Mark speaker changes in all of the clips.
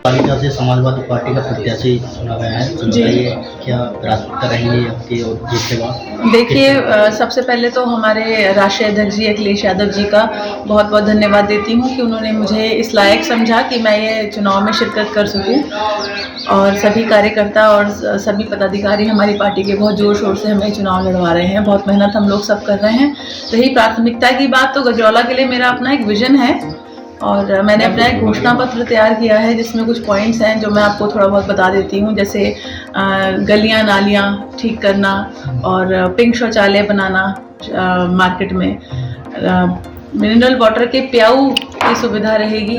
Speaker 1: पालिका से समाजवादी पार्टी का प्रत्याशी चुना गया है, तो बताइए क्या प्राथमिकता रहेंगी आपकी और जिसके बाद?
Speaker 2: देखिए, सबसे पहले तो हमारे राष्ट्रीय अध्यक्ष जी अखिलेश यादव जी का बहुत बहुत धन्यवाद देती हूँ कि उन्होंने मुझे इस लायक समझा कि मैं ये चुनाव में शिरकत कर सकूँ। और सभी कार्यकर्ता और सभी पदाधिकारी हमारी पार्टी के बहुत ज़ोर शोर से हमें चुनाव लड़वा रहे हैं, बहुत मेहनत हम लोग सब कर रहे हैं। रही प्राथमिकता की बात, तो गजरौला के लिए मेरा अपना एक विज़न है और मैंने अपना एक घोषणा पत्र तैयार किया है जिसमें कुछ पॉइंट्स हैं जो मैं आपको थोड़ा बहुत बता देती हूँ। जैसे गलियाँ नालियाँ ठीक करना और पिंक शौचालय बनाना, मार्केट में मिनरल वाटर के प्याऊ की सुविधा रहेगी।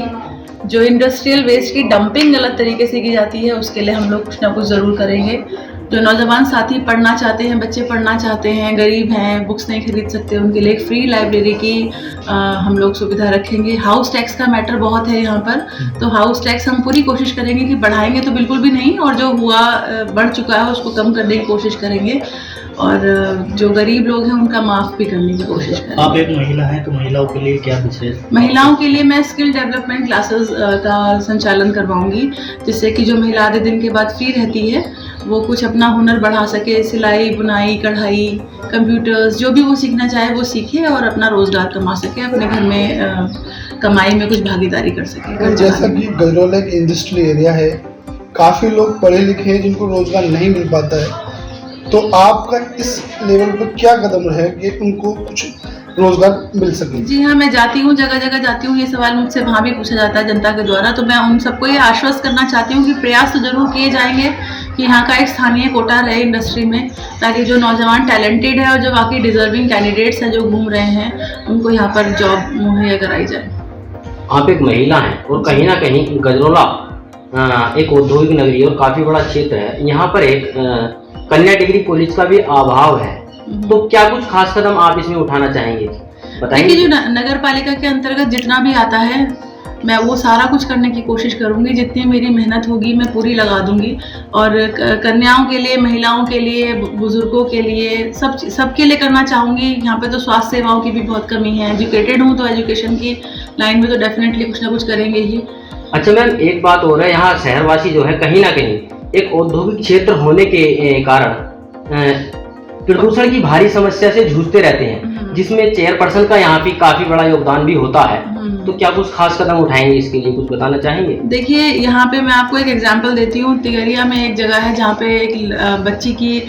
Speaker 2: जो इंडस्ट्रियल वेस्ट की डंपिंग गलत तरीके से की जाती है उसके लिए हम लोग कुछ ना कुछ ज़रूर करेंगे। जो नौजवान साथी पढ़ना चाहते हैं, बच्चे पढ़ना चाहते हैं, गरीब हैं, बुक्स नहीं खरीद सकते, उनके लिए एक फ्री लाइब्रेरी की हम लोग सुविधा रखेंगे। हाउस टैक्स का मैटर बहुत है यहाँ पर, तो हाउस टैक्स हम पूरी कोशिश करेंगे कि बढ़ाएंगे तो बिल्कुल भी नहीं, और जो हुआ बढ़ चुका है उसको कम करने की कोशिश करेंगे और जो गरीब लोग हैं उनका माफ़ भी करने की कोशिश करेंगे।
Speaker 1: आप एक महिला हैं, तो महिलाओं के लिए क्या विशेष?
Speaker 2: महिलाओं के लिए मैं स्किल डेवलपमेंट क्लासेस का संचालन करवाऊंगी, जिससे कि जो महिला आधे दिन के बाद फ्री रहती है वो कुछ अपना हुनर बढ़ा सके। सिलाई, बुनाई, कढ़ाई, कंप्यूटर्स, जो भी वो सीखना चाहे वो सीखे और अपना रोज़गार कमा सके, अपने घर में कमाई में कुछ भागीदारी कर सके।
Speaker 3: जैसा कि गजरौला एक इंडस्ट्रियल एरिया है, काफ़ी लोग पढ़े लिखे हैं जिनको रोज़गार नहीं मिल पाता है, तो आपका इस लेवल पर क्या कदम है कि उनको कुछ रोजगार मिल सके?
Speaker 2: जी हाँ, मैं जाती हूँ, जगह जगह जाती हूँ। ये सवाल मुझसे वहाँ भी पूछा जाता है जनता के द्वारा, तो मैं उन सबको ये आश्वस्त करना चाहती हूँ कि प्रयास तो जरूर किए जाएंगे कि यहाँ का एक स्थानीय कोटा रहे इंडस्ट्री में, ताकि जो नौजवान टैलेंटेड है और जो बाकी डिजर्विंग कैंडिडेट्स हैं जो घूम रहे हैं उनको यहाँ पर जॉब मुहैया कराई जाए।
Speaker 4: आप एक महिला हैं और कहीं ना कहीं गजरौला एक औद्योगिक नगरी और काफ़ी बड़ा क्षेत्र है, यहाँ पर एक कन्या डिग्री कॉलेज का भी अभाव है, तो क्या कुछ खास कदम आप इसमें उठाना चाहेंगे, बताएंगे?
Speaker 2: देखिए, जो नगर पालिका के अंतर्गत जितना भी आता है मैं वो सारा कुछ करने की कोशिश करूंगी, जितनी मेरी मेहनत होगी मैं पूरी लगा दूंगी। और कन्याओं के लिए, महिलाओं के लिए, बुजुर्गों के लिए, सबके लिए करना चाहूँगी। यहाँ पे तो स्वास्थ्य सेवाओं की भी बहुत कमी है। एजुकेटेड हूँ तो एजुकेशन की लाइन में तो डेफिनेटली कुछ ना कुछ करेंगे ही।
Speaker 4: अच्छा मैम, एक बात और है, यहाँ शहरवासी जो है कहीं ना कहीं एक औद्योगिक क्षेत्र होने के कारण प्रदूषण की भारी समस्या से जूझते रहते हैं, जिसमें चेयरपर्सन का यहाँ पे काफी बड़ा योगदान भी होता है, तो क्या कुछ खास कदम उठाएंगे इसके लिए, कुछ बताना चाहेंगे?
Speaker 2: देखिए, यहाँ पे मैं आपको एक एग्जांपल देती हूँ। तिगरिया में एक जगह है जहाँ पे एक बच्ची की,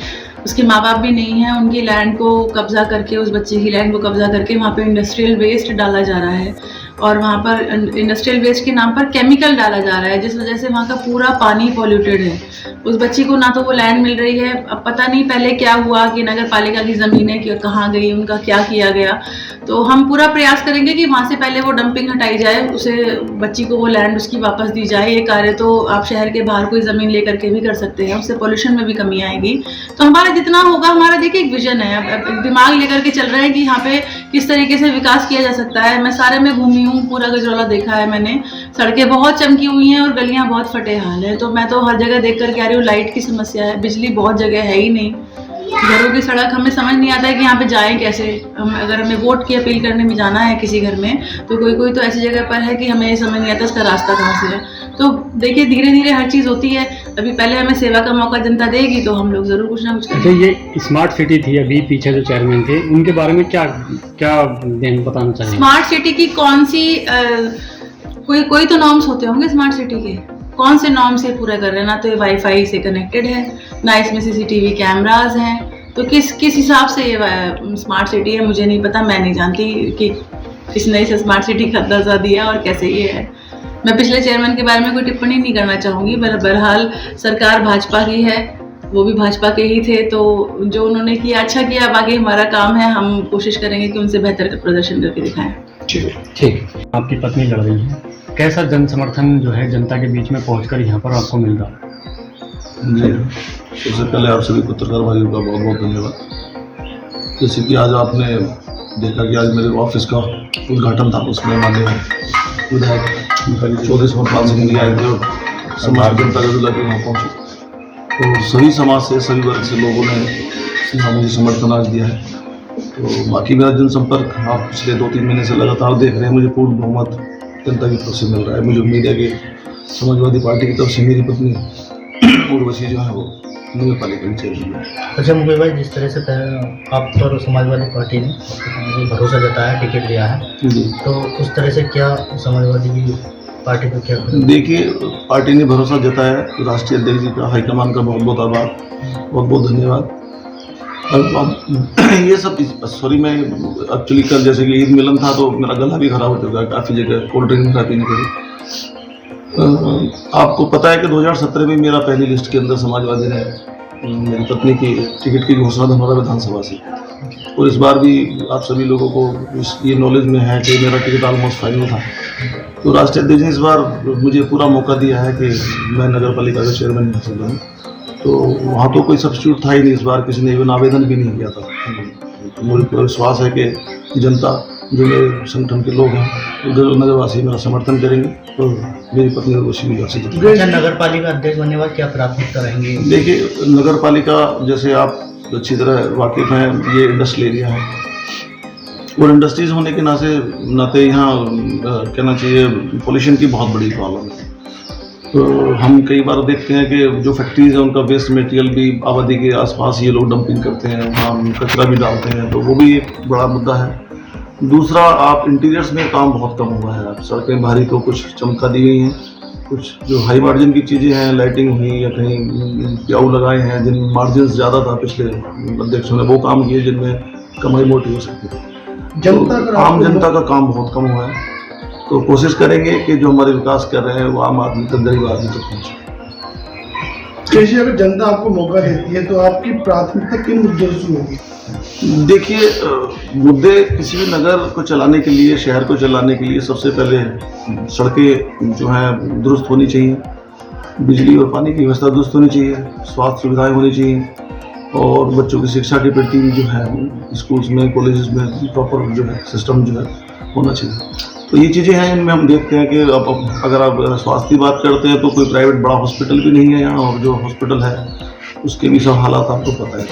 Speaker 2: उसके माँ बाप भी नहीं है, उनकी लैंड को कब्जा करके, उस बच्चे की लैंड को कब्जा करके वहाँ पे इंडस्ट्रियल वेस्ट डाला जा रहा है और वहाँ पर इंडस्ट्रियल वेस्ट के नाम पर केमिकल डाला जा रहा है, जिस वजह से वहाँ का पूरा पानी पॉल्यूटेड है। उस बच्ची को ना तो वो लैंड मिल रही है, अब पता नहीं पहले क्या हुआ कि नगर पालिका की ज़मीनें कहाँ गई, उनका क्या किया गया। तो हम पूरा प्रयास करेंगे कि वहाँ से पहले वो डंपिंग हटाई जाए, उसे, बच्ची को वो लैंड उसकी वापस दी जाए। ये कार्य तो आप शहर के बाहर कोई ज़मीन लेकर के भी कर सकते हैं, उससे पॉल्यूशन में भी कमी आएगी। तो हमारा जितना होगा, हमारा देखिए एक विजन है, अब दिमाग लेकर के चल रहे हैं कि यहाँ पे किस तरीके से विकास किया जा सकता है। मैं सारे में घूमी हूँ, पूरा गजरौला देखा है मैंने, सड़कें बहुत चमकी हुई हैं और गलियाँ बहुत फटे हाल है। तो मैं तो हर जगह देख कर के आ रही हूँ, लाइट की समस्या है, बिजली बहुत जगह है ही नहीं, घरों की सड़क, हमें समझ नहीं आता है कि यहाँ पे जाएं कैसे। अगर हमें वोट की अपील करने में जाना है किसी घर में, तो कोई तो ऐसी जगह पर है कि हमें समझ नहीं आता उसका रास्ता कहाँ से है। तो देखिए, धीरे धीरे हर चीज़ होती है। अभी पहले हमें सेवा का मौका जनता देगी तो हम लोग जरूर कुछ ना कुछ करेंगे।
Speaker 5: ये स्मार्ट सिटी थी, अभी पीछे जो चेयरमैन थे उनके बारे में क्या बताना चाहिए?
Speaker 2: स्मार्ट सिटी की कौन सी, कोई तो नॉर्म्स होते होंगे स्मार्ट सिटी के, कौन से नॉर्म से पूरा कर रहे हैं? ना तो ये वाईफाई से कनेक्टेड है, ना इसमें सीसीटीवी कैमरास हैं, तो किस हिसाब से ये स्मार्ट सिटी है मुझे नहीं पता। मैं नहीं जानती कि किसने इसे स्मार्ट सिटी का दर्जा दिया और कैसे ये है। मैं पिछले चेयरमैन के बारे में कोई टिप्पणी नहीं करना चाहूँगी। बहरहाल सरकार भाजपा की है, वो भी भाजपा के ही थे, तो जो उन्होंने किया अच्छा किया। बाकी हमारा काम है, हम कोशिश करेंगे कि उनसे बेहतर प्रदर्शन करके दिखाएं।
Speaker 5: ठीक। आपकी पत्नी लड़ रही है, कैसा जन समर्थन जो है जनता के बीच में पहुंचकर यहाँ पर आपको मिल रहा है?
Speaker 6: जी, सबसे पहले आप सभी पत्रकार भाइयों का बहुत बहुत धन्यवाद। जैसे कि आज आपने देखा कि आज मेरे ऑफिस का उद्घाटन था, उसमें माननीय विधायक चौधरी समरपाल सिंह जी आए थे और समाज जनता गजरौला के वहाँ पहुँचे, तो सभी समाज से, सभी वर्ग से लोगों ने मुझे समर्थन आज दिया है। तो बाकी मेरा जनसंपर्क आप पिछले 2-3 महीने से लगातार देख रहे हैं, मुझे पूर्ण बहुमत जनता की तरफ से मिल रहा है। मुझे उम्मीद है कि समाजवादी पार्टी की तरफ से मेरी पत्नी उर्वशी जो है वो नगर पालिका की चेयरमैन है।
Speaker 1: अच्छा मुकेश भाई, जिस तरह से आप पर समाजवादी पार्टी ने भरोसा जताया, टिकट दिया है,
Speaker 6: जी
Speaker 1: तो उस तरह से क्या समाजवादी की पार्टी को क्या करें?
Speaker 6: देखिए, पार्टी ने भरोसा जताया, राष्ट्रीय अध्यक्ष जी का, हाईकमान का बहुत बहुत आभार, बहुत बहुत धन्यवाद। और ये सब सॉरी, मैं एक्चुअली कल जैसे कि ईद मिलन था तो मेरा गला भी खराब हो चुका है, काफ़ी जगह कोल्ड ड्रिंक खा पीने के लिए। आपको पता है कि 2017 में मेरा पहली लिस्ट के अंदर समाजवादी ने मेरी पत्नी की टिकट की घोषणा धनौरा विधानसभा से, और इस बार भी आप सभी लोगों को ये नॉलेज में है कि मेरा टिकट ऑलमोस्ट फाइनल था। तो राष्ट्रीय अध्यक्ष ने इस बार मुझे पूरा मौका दिया है कि मैं नगर पालिका का चेयरमैन हासिल करूँ। तो वहाँ तो कोई सब्स्टिट्यूट था ही नहीं, इस बार किसी ने इवन आवेदन भी नहीं किया था। तो मुझे पूरा विश्वास है कि जनता, जो मेरे संगठन के लोग हैं, उधर नगरवासी मेरा समर्थन करेंगे और मेरी पत्नी उर्वशी भी हासिल करेंगे।
Speaker 1: अच्छा, नगर पालिका अध्यक्ष बनने के बाद क्या प्राथमिकता रहेंगी?
Speaker 6: देखिए, नगर पालिका जैसे आप अच्छी तरह वाकिफ हैं, ये इंडस्ट्रियल एरिया है और इंडस्ट्रीज होने के नाते यहाँ कहना चाहिए पोल्यूशन की बहुत बड़ी प्रॉब्लम है। तो हम कई बार देखते हैं कि जो फैक्ट्रीज हैं उनका वेस्ट मटेरियल भी आबादी के आसपास ये लोग डंपिंग करते हैं, वहाँ कचरा भी डालते हैं, तो वो भी एक बड़ा मुद्दा है। दूसरा, आप इंटीरियर्स में काम बहुत कम हुआ है। आप सड़कें बाहरी तो कुछ चमका दी गई हैं, कुछ जो हाई मार्जिन की चीज़ें हैं, लाइटिंग हुई या कहीं प्याऊ लगाए हैं जिन मार्जिन ज़्यादा था, पिछले अध्यक्षों ने वो काम किए जिनमें कमाई मोटी हो सकती है। आम जनता का काम बहुत कम हुआ है। तो कोशिश करेंगे कि जो हमारे विकास कर रहे हैं वो आम आदमी तक, गरीब आदमी तक पहुँचे।
Speaker 3: कैसे अगर जनता आपको मौका देती है तो आपकी प्राथमिकता किन मुद्दों से होगी?
Speaker 6: देखिए, मुद्दे किसी भी नगर को चलाने के लिए, शहर को चलाने के लिए सबसे पहले सड़कें जो हैं दुरुस्त होनी चाहिए, बिजली और पानी की व्यवस्था दुरुस्त होनी चाहिए, स्वास्थ्य सुविधाएं होनी चाहिए और बच्चों की शिक्षा के प्रति जो है स्कूल्स में, कॉलेजेस में प्रॉपर जो है सिस्टम जो है होना चाहिए। तो ये चीज़ें हैं, इनमें हम देखते हैं कि अब अगर आप स्वास्थ्य की बात करते हैं तो कोई प्राइवेट बड़ा हॉस्पिटल भी नहीं है यहाँ, और जो हॉस्पिटल है उसके भी सब हालात आपको पता है।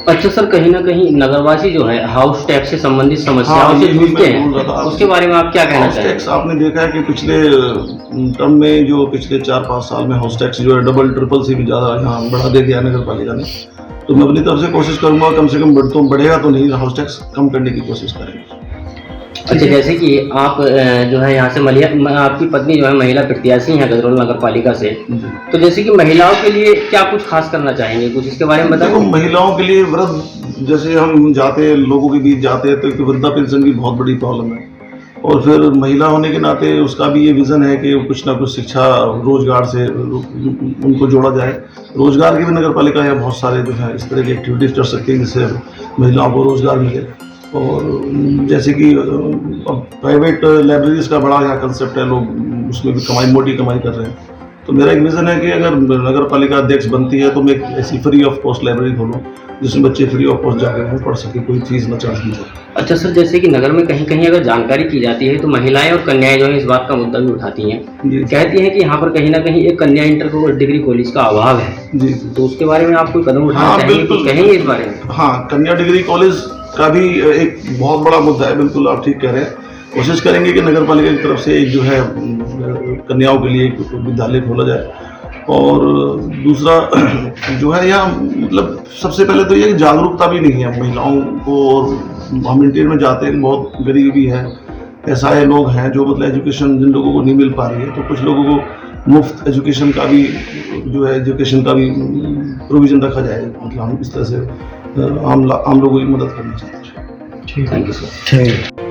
Speaker 4: अच्छा सर, कहीं ना कहीं नगरवासी जो है हाउस टैक्स से संबंधित समस्याओं से जूझते हैं, उसके बारे में आप क्या कहना
Speaker 6: हाउस
Speaker 4: चाहेंगे?
Speaker 6: टैक्स आपने देखा है कि पिछले टर्म में जो पिछले 4-5 साल में हाउस टैक्स जो है डबल ट्रिपल से भी ज़्यादा यहाँ बढ़ा दे दिया नगर पालिका ने। तो मैं अपनी तरफ से कोशिश करूँगा, कम से कम बढ़ेगा तो नहीं, हाउस टैक्स कम करने की कोशिश करेंगे।
Speaker 4: अच्छा, जैसे कि आप जो है यहाँ से आपकी पत्नी जो है महिला प्रत्याशी हैं गजरोल नगर पालिका से, तो जैसे कि महिलाओं के लिए क्या कुछ खास करना चाहेंगे, कुछ इसके बारे में बताएं।
Speaker 6: देखो, महिलाओं के लिए वृद्ध, जैसे हम जाते हैं लोगों के बीच जाते हैं तो एक वृद्धा पेंशन की बहुत बड़ी प्रॉब्लम है, और फिर महिला होने के नाते उसका भी ये विज़न है कि कुछ ना कुछ शिक्षा, रोजगार से उनको जोड़ा जाए। रोजगार के भी नगर पालिका या बहुत सारे जो है इस तरह की एक्टिविटीज़ कर सकती है जिससे महिलाओं को रोजगार मिले। और जैसे कि प्राइवेट लाइब्रेरीज का बड़ा यहाँ कंसेप्ट है, लोग उसमें भी मोटी कमाई कर रहे हैं। तो मेरा एक विज़न है कि अगर नगर पालिका अध्यक्ष बनती है तो मैं एक ऐसी फ्री ऑफ कॉस्ट लाइब्रेरी खोलूँ जिसमें बच्चे फ्री ऑफ कॉस्ट जाकर पढ़ सके, कोई फीस न चार्ज की जाए।
Speaker 4: अच्छा सर, जैसे कि नगर में कहीं कहीं अगर जानकारी की जाती है तो महिलाएं और कन्याएं जो है इस बात का मुद्दा भी उठाती हैं, कहती हैं कि यहाँ पर कहीं ना कहीं एक कन्या इंटर डिग्री कॉलेज का अभाव है जी, तो उसके बारे में आप कोई कदम उठाना चाहेंगे, कुछ कहेंगे इस बारे में?
Speaker 6: हाँ, कन्या डिग्री कॉलेज का भी एक बहुत बड़ा मुद्दा है, बिल्कुल आप ठीक कह रहे हैं। कोशिश करेंगे कि नगर पालिका की तरफ से एक जो है कन्याओं के लिए एक विद्यालय खोला जाए। और दूसरा जो है यहाँ मतलब सबसे पहले तो ये जागरूकता भी नहीं है महिलाओं को, और हम इंटीरियर में जाते हैं, बहुत गरीबी है, ऐसा लोग हैं जो मतलब एजुकेशन जिन लोगों को नहीं मिल पा रही है, तो कुछ लोगों को मुफ्त एजुकेशन का भी जो है एजुकेशन का भी प्रोविज़न रखा जाए। मतलब हम इस तरह से आम लोगों की मदद करना चाहते हैं।
Speaker 4: Thank you sir.